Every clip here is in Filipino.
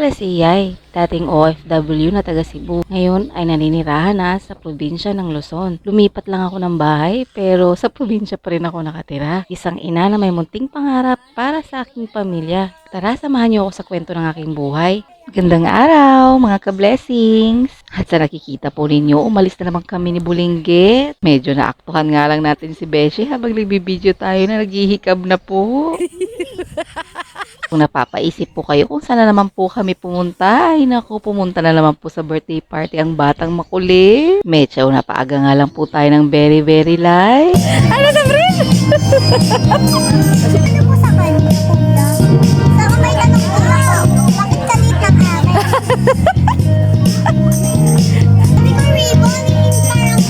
para si Yay, dating OFW na taga Cebu. Ngayon ay naninirahan na sa probinsya ng Luzon. Lumipat lang ako ng bahay pero sa probinsya pa rin ako nakatira. Isang ina na may munting pangarap para sa aking pamilya. Tara, samahan niyo ako sa kwento ng aking buhay. Magandang araw mga ka-blessings! At sa nakikita po ninyo, umalis na naman kami ni Bulinggit. Medyo naaktuhan nga lang natin si Beshi habang nagbibideo tayo na naghihikab na po. Kung napapaisip po kayo kung saan na naman po kami pumunta, ay naku, pumunta na naman po sa birthday party ang batang makulit. Medyo napaaga nga lang po tayo ng very light. Ano na, Brin? Ano po sa kanya, kuya? Sa may tanong ko lang, bakit kalit ng akin? Sabi ko, ribbon, parang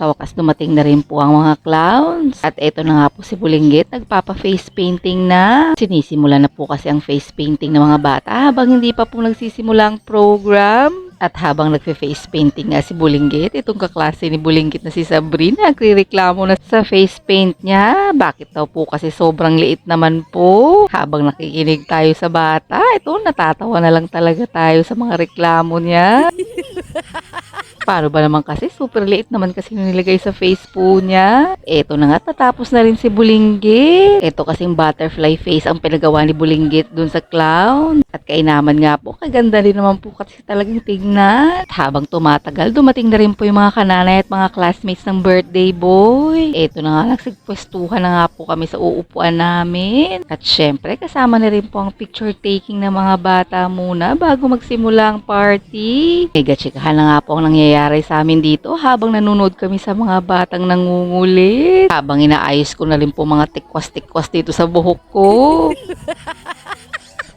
Sa wakas dumating na rin po ang mga clowns. At eto na nga po si Bulinggit, nagpapa-face painting na. Sinisimula na po kasi ang face painting ng mga bata habang hindi pa po nagsisimula ang program. At habang nagfe-face painting nga si Bulinggit, itong kaklase ni Bulinggit na si Sabrina, nagre-reklamo na sa face paint niya. Bakit daw po kasi sobrang liit naman po. Habang nakikinig tayo sa bata, ito natatawa na lang talaga tayo sa mga reklamo niya. Paano ba naman kasi? Super liit naman kasi nilagay sa face po niya. Eto na nga, tatapos na rin si Bulinggit. Eto kasing butterfly face ang pinagawa ni Bulinggit dun sa clown. At kainaman nga po, kaganda rin naman po kasi talagang tignan. At habang tumatagal, dumating na rin po yung mga kananay at mga classmates ng birthday boy. Eto na nga, nagsigpwestuhan na nga po kami sa uupuan namin. At syempre, kasama na rin po ang picture taking ng mga bata muna bago magsimula ang party. Mega chikahan na nga po ang nangyayari sa amin dito habang nanonood kami sa mga batang nangungulit. Habang inaayos ko na rin po mga tikwas-tikwas dito sa buhok ko.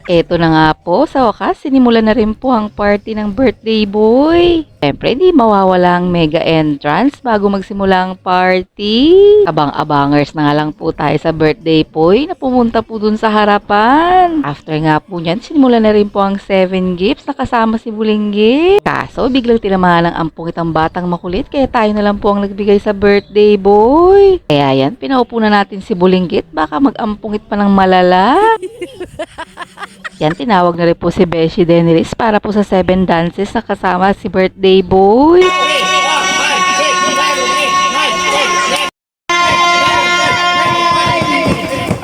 Eto na nga po, sa wakas, sinimulan na rin po ang party ng birthday boy. Siyempre, di mawawala ang mega entrance bago magsimula ang party. Abang-abangers na nga lang po tayo sa birthday boy na pumunta po dun sa harapan. After nga po niyan, sinimulan na rin po ang 7 gifts na kasama si Bulinggit. Kaso, biglang tinamaan ng ampong itang batang makulit kaya tayo na lang po ang nagbigay sa birthday boy. Kaya yan, pinaupo na natin si Bulinggit, baka mag-ampungit pa ng malala. Yan, tinawag na rin po si Beshi Denilis para po sa 7 dances na kasama si birthday boy.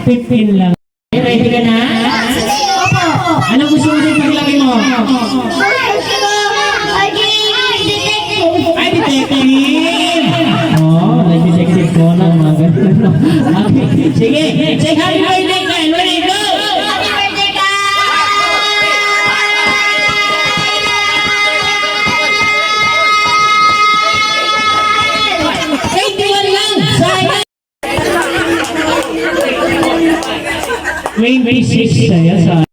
Pipin lang. Ready ka na? Ano gusto mo din paglaki mo? Ay, detective! Oh, nag-detective ko na mga ganun. Okay, sige, say happy birthday ka! Ready, go! May 26 saya sa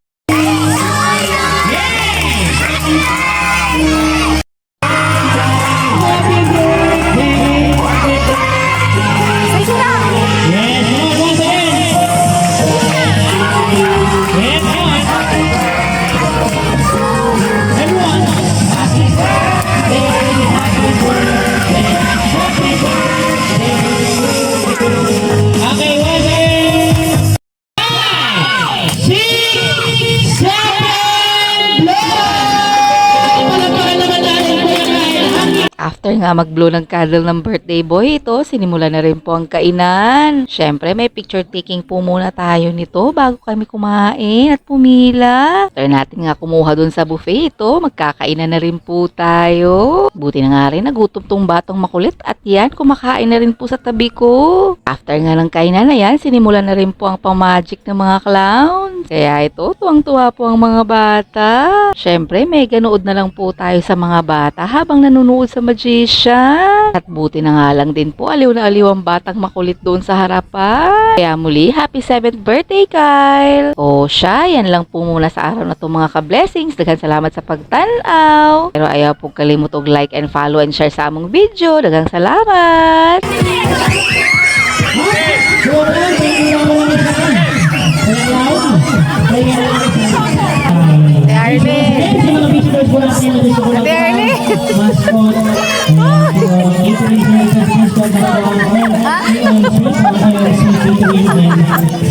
After nga mag-blow ng candle ng birthday boy, ito, sinimula na rin po ang kainan. Syempre, may picture taking po muna tayo nito bago kami kumain at pumila. After natin nga kumuha dun sa buffet ito, magkakainan na rin po tayo. Buti na nga rin, nagutom tong batang makulit at yan, kumakain na rin po sa tabi ko. After nga ng kainan na yan, sinimula na rin po ang pamagic ng mga clowns. Kaya ito, tuwang-tuwa po ang mga bata. Syempre, may ganood na lang po tayo sa mga bata habang nanonood sa magician. At buti na nga lang din po, aliw na aliw ang batang makulit doon sa harapan. Kaya muli, happy 7th birthday, Kyle! O siya, yan lang po muna sa araw na to mga ka-blessings. Daghang salamat sa pagtanaw. Pero ayaw po kalimutog like and follow and share sa among video. Daghang salamat! Mascot.